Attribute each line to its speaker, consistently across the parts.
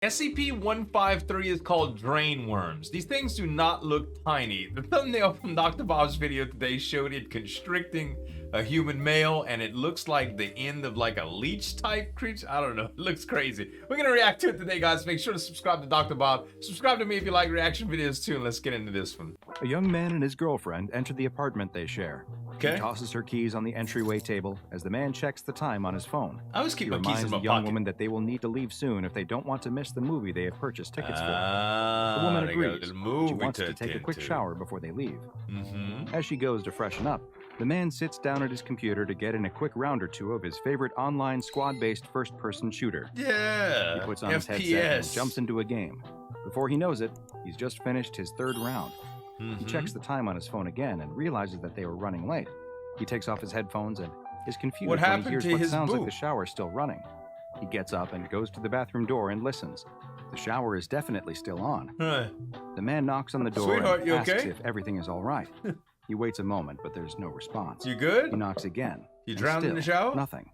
Speaker 1: SCP-153 is called drain worms. These things do not look tiny. The thumbnail from Dr. Bob's video today showed it constricting a human male, and it looks like the end of like a leech type creature. I don't know, it looks crazy. We're gonna react to it today, guys. Make sure to subscribe to Dr. Bob. Subscribe to me if you like reaction videos too, and let's get into this one.
Speaker 2: A young man and his girlfriend enter the apartment they share.
Speaker 1: Okay.
Speaker 2: He tosses her keys on the entryway table as the man checks the time on his phone.
Speaker 1: I always keep
Speaker 2: He
Speaker 1: my keys
Speaker 2: reminds
Speaker 1: in
Speaker 2: the
Speaker 1: my
Speaker 2: young
Speaker 1: pocket.
Speaker 2: woman that they will need to leave soon if they don't want to miss the movie they have purchased tickets for. The
Speaker 1: The
Speaker 2: woman agrees. She wants to take a quick shower before they leave. As she goes to freshen up, the man sits down at his computer to get in a quick round or two of his favorite online squad-based first-person shooter.
Speaker 1: Yeah.
Speaker 2: He puts on his headset and jumps into a game. Before he knows it, he's just finished his third round. He checks the time on his phone again and realizes that they were running late. He takes off his headphones and is confused when he hears what sounds like the shower still running. He gets up and goes to the bathroom door and listens. The shower is definitely still on. The man knocks on the door and asks if everything is all right. He waits a moment, but there's no response.
Speaker 1: You good?
Speaker 2: He knocks again.
Speaker 1: You drowned in the shower?
Speaker 2: Nothing.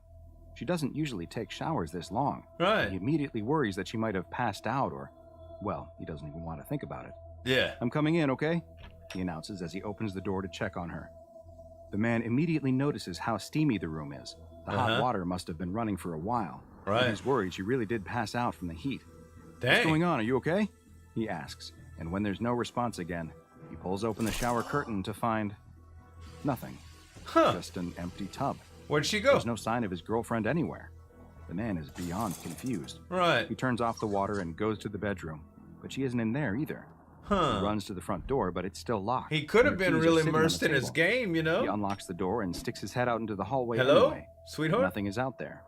Speaker 2: She doesn't usually take showers this long.
Speaker 1: Right.
Speaker 2: He immediately worries that she might have passed out or, well, he doesn't even want to think about it.
Speaker 1: Yeah.
Speaker 2: I'm coming in, okay? He announces as he opens the door to check on her. The man immediately notices how steamy the room is. The hot water must have been running for a while.
Speaker 1: Right.
Speaker 2: He's worried she really did pass out from the heat.
Speaker 1: Dang.
Speaker 2: What's going on? Are you okay? He asks. And when there's no response again, he pulls open the shower curtain to find nothing. Just an empty tub.
Speaker 1: Where'd she go?
Speaker 2: There's no sign of his girlfriend anywhere. The man is beyond confused.
Speaker 1: Right.
Speaker 2: He turns off the water and goes to the bedroom, but she isn't in there either. He runs to the front door, but it's still locked.
Speaker 1: He could have
Speaker 2: And her
Speaker 1: been
Speaker 2: keys are
Speaker 1: really
Speaker 2: sitting on
Speaker 1: immersed
Speaker 2: the
Speaker 1: in his
Speaker 2: table.
Speaker 1: game, you know?
Speaker 2: He unlocks the door and sticks his head out into the hallway
Speaker 1: Hello?
Speaker 2: anyway.
Speaker 1: Sweetheart?
Speaker 2: Nothing is out there.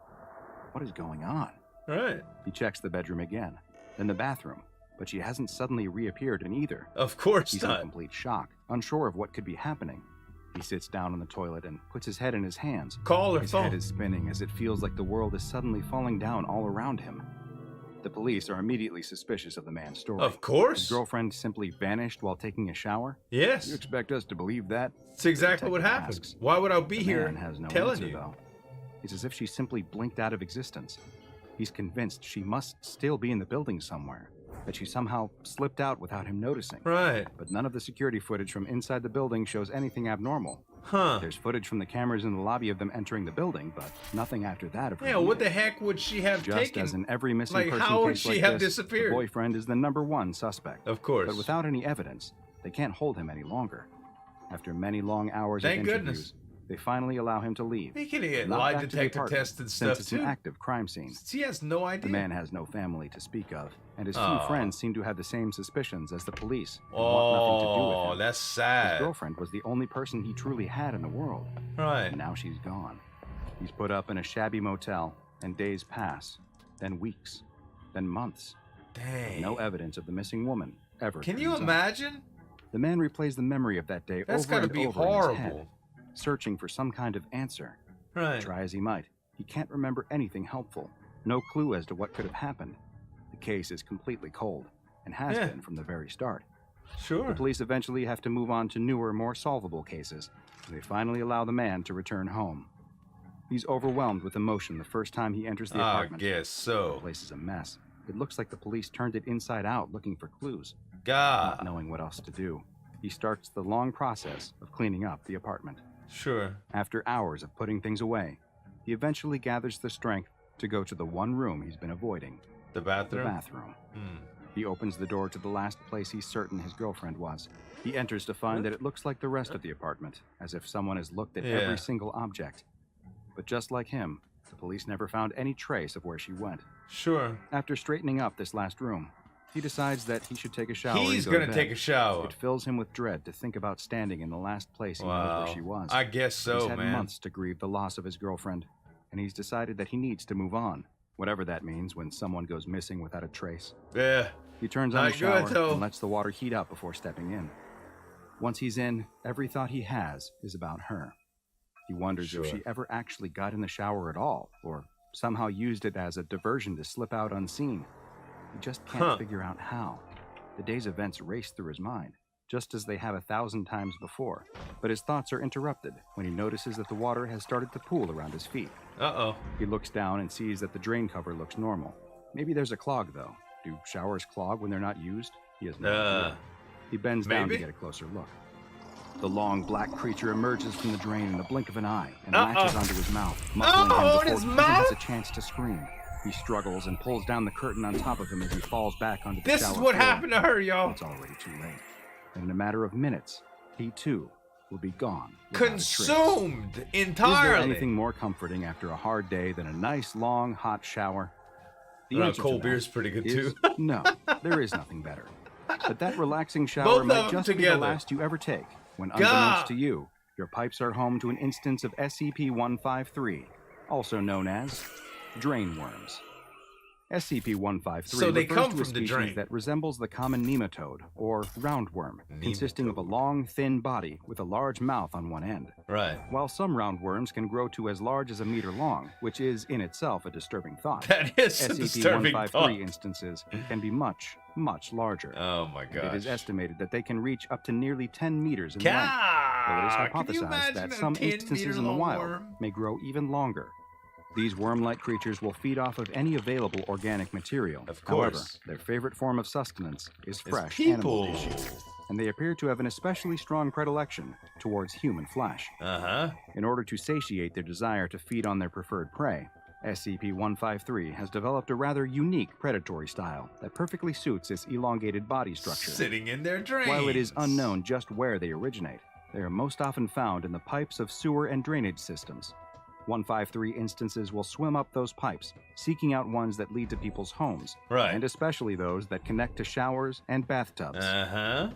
Speaker 2: What is going on?
Speaker 1: Right.
Speaker 2: He checks the bedroom again, then the bathroom, but she hasn't suddenly reappeared in either.
Speaker 1: Of course
Speaker 2: He's in
Speaker 1: not.
Speaker 2: complete shock, unsure of what could be happening. He sits down on the toilet and puts his head in his hands.
Speaker 1: Call her
Speaker 2: His
Speaker 1: phone.
Speaker 2: head is spinning as it feels like the world is suddenly falling down all around him. The police are immediately suspicious of the man's story.
Speaker 1: Of course.
Speaker 2: His girlfriend simply vanished while taking a shower?
Speaker 1: Yes.
Speaker 2: You expect us to believe that?
Speaker 1: That's exactly what
Speaker 2: detective
Speaker 1: happened.
Speaker 2: asks.
Speaker 1: Why would I be
Speaker 2: The
Speaker 1: here
Speaker 2: man has no
Speaker 1: telling
Speaker 2: answer,
Speaker 1: you?
Speaker 2: though. It's as if she simply blinked out of existence. He's convinced she must still be in the building somewhere, that she somehow slipped out without him noticing.
Speaker 1: Right.
Speaker 2: But none of the security footage from inside the building shows anything abnormal. There's footage from the cameras in the lobby of them entering the building, but nothing after that of her
Speaker 1: Yeah, what the
Speaker 2: leaving.
Speaker 1: heck would she have
Speaker 2: Just
Speaker 1: taken?
Speaker 2: as in every missing
Speaker 1: Like,
Speaker 2: person
Speaker 1: how would
Speaker 2: case
Speaker 1: she
Speaker 2: like
Speaker 1: have
Speaker 2: this,
Speaker 1: disappeared?
Speaker 2: the boyfriend is the #1 suspect.
Speaker 1: Of course.
Speaker 2: But without any evidence, they can't hold him any longer. After many long hours
Speaker 1: Thank
Speaker 2: of
Speaker 1: goodness.
Speaker 2: interviews, they finally allow him to leave.
Speaker 1: He can get
Speaker 2: Not
Speaker 1: lie
Speaker 2: back to the
Speaker 1: detector
Speaker 2: apartment,
Speaker 1: tests and
Speaker 2: since
Speaker 1: stuff
Speaker 2: it's
Speaker 1: too.
Speaker 2: an active crime scene.
Speaker 1: He has no
Speaker 2: The
Speaker 1: idea.
Speaker 2: man has no family to speak of, and his few
Speaker 1: Oh.
Speaker 2: friends seem to have the same suspicions as the police and want nothing to do with
Speaker 1: Oh,
Speaker 2: him.
Speaker 1: that's
Speaker 2: His
Speaker 1: sad.
Speaker 2: girlfriend was the only person he truly had in the world,
Speaker 1: Right.
Speaker 2: and now she's gone. He's put up in a shabby motel, and days pass, then weeks, then months.
Speaker 1: Dang.
Speaker 2: No evidence of the missing woman ever.
Speaker 1: Can you
Speaker 2: turns up.
Speaker 1: imagine?
Speaker 2: The man replays the memory of that day
Speaker 1: That's
Speaker 2: over
Speaker 1: gotta
Speaker 2: and
Speaker 1: be
Speaker 2: over in his head,
Speaker 1: horrible.
Speaker 2: searching for some kind of answer.
Speaker 1: Right.
Speaker 2: Try as he might, he can't remember anything helpful. No clue as to what could have happened. The case is completely cold, and has been from the very start.
Speaker 1: Sure.
Speaker 2: The police eventually have to move on to newer, more solvable cases, and they finally allow the man to return home. He's overwhelmed with emotion the first time he enters the
Speaker 1: I
Speaker 2: apartment.
Speaker 1: guess
Speaker 2: The
Speaker 1: so.
Speaker 2: place is a mess. It looks like the police turned it inside out looking for clues. Not
Speaker 1: God.
Speaker 2: knowing what else to do, he starts the long process of cleaning up the apartment.
Speaker 1: Sure.
Speaker 2: After hours of putting things away, he eventually gathers the strength to go to the one room he's been avoiding,
Speaker 1: The
Speaker 2: the
Speaker 1: bathroom?
Speaker 2: bathroom.
Speaker 1: Hmm.
Speaker 2: He opens the door to the last place he's certain his girlfriend was. He enters to find that it looks like the rest of the apartment, as if someone has looked at
Speaker 1: Yeah.
Speaker 2: every single object. But just like him, the police never found any trace of where she went.
Speaker 1: Sure.
Speaker 2: After straightening up this last room, he decides that he should take a shower.
Speaker 1: He's
Speaker 2: and go to
Speaker 1: gonna
Speaker 2: bed.
Speaker 1: take a shower.
Speaker 2: It fills him with dread to think about standing in the last place he knows
Speaker 1: Wow.
Speaker 2: where she was.
Speaker 1: I guess so,
Speaker 2: He's had
Speaker 1: man.
Speaker 2: months to grieve the loss of his girlfriend, and he's decided that he needs to move on, whatever that means when someone goes missing without a trace.
Speaker 1: Yeah.
Speaker 2: He turns on
Speaker 1: Not
Speaker 2: the shower
Speaker 1: good, though.
Speaker 2: and lets the water heat up before stepping in. Once he's in, every thought he has is about her. He wonders
Speaker 1: Sure.
Speaker 2: if she ever actually got in the shower at all, or somehow used it as a diversion to slip out unseen. He just can't figure out how. The day's events race through his mind, just as they have 1,000 times before. But his thoughts are interrupted when he notices that the water has started to pool around his feet.
Speaker 1: Uh-oh.
Speaker 2: He looks down and sees that the drain cover looks normal. Maybe there's a clog, though. Do showers clog when they're not used? He has no idea. He bends down to get a closer look. The long black creature emerges from the drain in the blink of an eye and latches onto his mouth, muffling him before he even has a chance to scream. He struggles and pulls down the curtain on top of him as he falls back onto the shower floor.
Speaker 1: This is what happened to her, y'all.
Speaker 2: It's already too late. And in a matter of minutes, he too will be gone.
Speaker 1: Consumed entirely.
Speaker 2: Is there anything more comforting after a hard day than a nice, long, hot shower? The answer
Speaker 1: cold
Speaker 2: to
Speaker 1: beer is pretty good
Speaker 2: is
Speaker 1: too.
Speaker 2: No, there is nothing better. But that relaxing shower might just be the last you ever take when, unbeknownst to you, your pipes are home to an instance of SCP-153, also known as drain worms. SCP-153 refers to a species that resembles the common nematode, or roundworm, consisting of a long, thin body with a large mouth on one end.
Speaker 1: Right.
Speaker 2: While some roundworms can grow to as large as a meter long, which is in itself a disturbing thought.
Speaker 1: That is a disturbing thought.
Speaker 2: SCP-153 instances can be much, much larger.
Speaker 1: Oh my gosh.
Speaker 2: It is estimated that they can reach up to nearly 10 meters in length, though it is hypothesized that some instances in the wild may grow even longer. These worm-like creatures will feed off of any available organic material.
Speaker 1: Of course.
Speaker 2: However, their favorite form of sustenance is fresh animal tissue, and they appear to have an especially strong predilection towards human flesh. In order to satiate their desire to feed on their preferred prey, SCP-153 has developed a rather unique predatory style that perfectly suits its elongated body structure.
Speaker 1: Sitting in their drains.
Speaker 2: While it is unknown just where they originate, they are most often found in the pipes of sewer and drainage systems. 153 instances will swim up those pipes, seeking out ones that lead to people's homes, and especially those that connect to showers and bathtubs.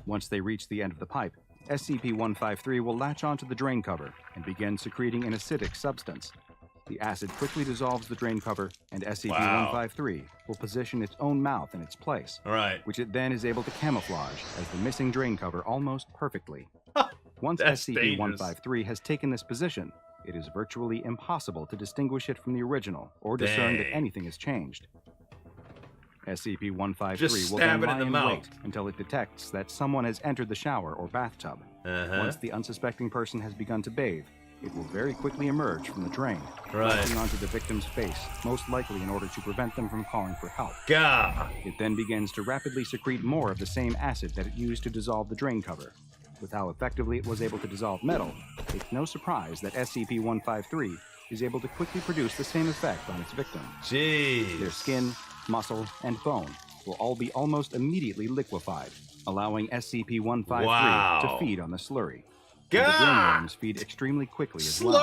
Speaker 2: Once they reach the end of the pipe, SCP-153 will latch onto the drain cover and begin secreting an acidic substance. The acid quickly dissolves the drain cover, and SCP-153 will position its own mouth in its place, which it then is able to camouflage as the missing drain cover almost perfectly. Once SCP-153 has taken this position, it is virtually impossible to distinguish it from the original or discern that anything has changed. SCP-153 will then lie in wait until it detects that someone has entered the shower or bathtub. Once the unsuspecting person has begun to bathe, it will very quickly emerge from the drain, latching onto the victim's face, most likely in order to prevent them from calling for help. It then begins to rapidly secrete more of the same acid that it used to dissolve the drain cover. With how effectively it was able to dissolve metal, it's no surprise that SCP-153 is able to quickly produce the same effect on its victim. Their skin, muscle, and bone will all be almost immediately liquefied, allowing SCP-153 to feed on the slurry. And the drain worms feed extremely quickly as well.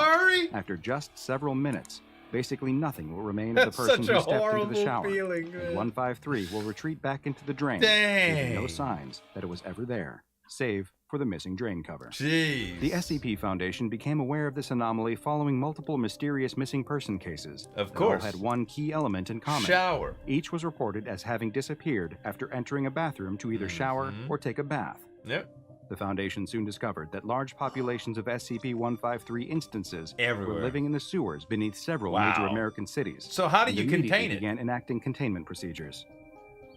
Speaker 2: After just several minutes, basically nothing will remain of the person who stepped into the shower, and 153 will retreat back into the drain, leaving no signs that it was ever there, save for the missing drain cover. The SCP Foundation became aware of this anomaly following multiple mysterious missing person cases. Of course. They all had one key element in common. Shower. Each was reported as having disappeared after entering a bathroom to either shower or take a bath. The Foundation soon discovered that large populations of SCP-153 instances were living in the sewers beneath several major American cities. So how do you contain it? Began enacting containment procedures.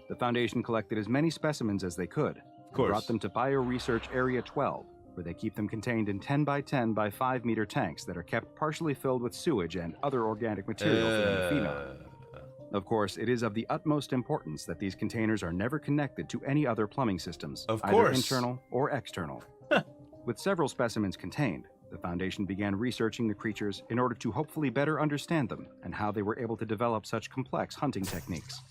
Speaker 2: The Foundation collected as many specimens as they could, brought them to Bioresearch Area 12, where they keep them contained in 10 by 10 by 5 meter tanks that are kept partially filled with sewage and other organic material for them to feed on. Of course, it is of the utmost importance that these containers are never connected to any other plumbing systems, either internal or external. With several specimens contained, the Foundation began researching the creatures in order to hopefully better understand them and how they were able to develop such complex hunting techniques.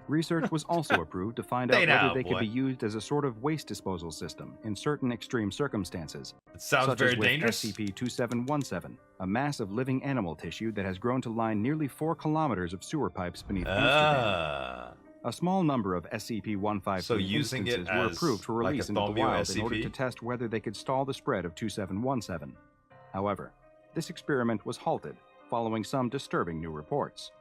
Speaker 2: Research was also approved to find out whether they could be used as a sort of waste disposal system in certain extreme circumstances. It sounds very dangerous. SCP-2717, a mass of living animal tissue that has grown to line nearly 4 kilometers of sewer pipes beneath Amsterdam. A small number of SCP-153 instances were approved for release into the wild in order to test whether they could stall the spread of 2717. However, this experiment was halted following some disturbing new reports.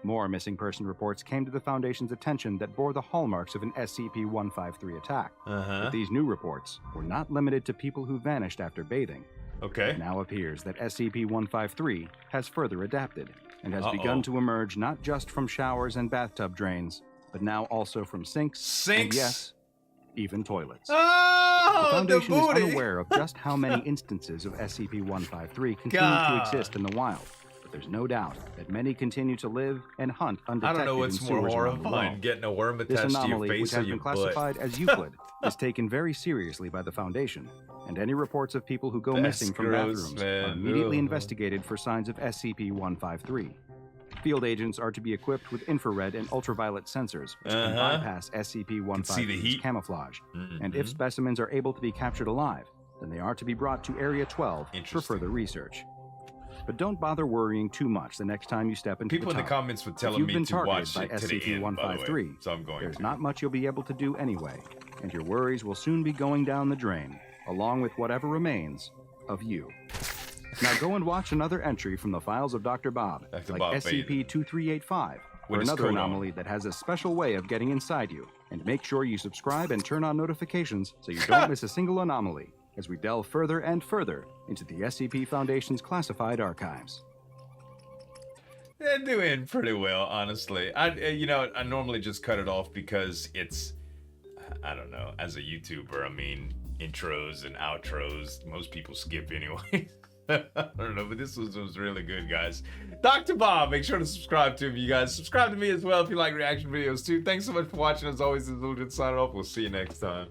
Speaker 2: More missing person reports came to the Foundation's attention that bore the hallmarks of an SCP-153 attack. But these new reports were not limited to people who vanished after bathing. It now appears that SCP-153 has further adapted and has begun to emerge not just from showers and bathtub drains, but now also from sinks? And yes, even toilets. The Foundation is unaware of just how many instances of SCP-153 continue to exist in the wild, but there's no doubt that many continue to live and hunt
Speaker 1: I
Speaker 2: undetected
Speaker 1: don't know what's
Speaker 2: in
Speaker 1: more
Speaker 2: sewers around the
Speaker 1: horrifying,
Speaker 2: world.
Speaker 1: getting a worm
Speaker 2: This
Speaker 1: attached to your
Speaker 2: anomaly, which
Speaker 1: face or
Speaker 2: has
Speaker 1: your
Speaker 2: been
Speaker 1: butt.
Speaker 2: classified as Euclid, is taken very seriously by the Foundation, and any reports of people who go
Speaker 1: That's
Speaker 2: missing from
Speaker 1: gross,
Speaker 2: bathrooms
Speaker 1: man.
Speaker 2: are immediately
Speaker 1: Ugh.
Speaker 2: investigated for signs of SCP-153. Field agents are to be equipped with infrared and ultraviolet sensors, which can bypass
Speaker 1: Can see the
Speaker 2: SCP-153's
Speaker 1: heat.
Speaker 2: camouflage. And if specimens are able to be captured alive, then they are to be brought to Area 12 for
Speaker 1: Interesting.
Speaker 2: further research. But don't bother worrying too much the next time you step into
Speaker 1: People
Speaker 2: the
Speaker 1: in the
Speaker 2: tunnel.
Speaker 1: comments were
Speaker 2: If
Speaker 1: telling
Speaker 2: you've
Speaker 1: me
Speaker 2: been
Speaker 1: to watch
Speaker 2: targeted by
Speaker 1: it to the end, by the way.
Speaker 2: SCP-153,
Speaker 1: So I'm going
Speaker 2: there's
Speaker 1: to.
Speaker 2: not much you'll be able to do anyway, and your worries will soon be going down the drain, along with whatever remains of you. Now go and watch another entry from the files of Dr. Bob,
Speaker 1: Dr.
Speaker 2: like
Speaker 1: Bob
Speaker 2: SCP-2385, for
Speaker 1: With his
Speaker 2: another
Speaker 1: coat on.
Speaker 2: anomaly that has a special way of getting inside you. And make sure you subscribe and turn on notifications so you don't miss a single anomaly, as we delve further and further into the SCP Foundation's classified archives.
Speaker 1: They're doing pretty well, honestly. I normally just cut it off because it's, I don't know, as a YouTuber, I mean, intros and outros, most people skip anyway. I don't know, but this was really good, guys. Dr. Bob, make sure to subscribe to him, you guys. Subscribe to me as well if you like reaction videos, too. Thanks so much for watching. As always, this is Zueljin signing off. We'll see you next time.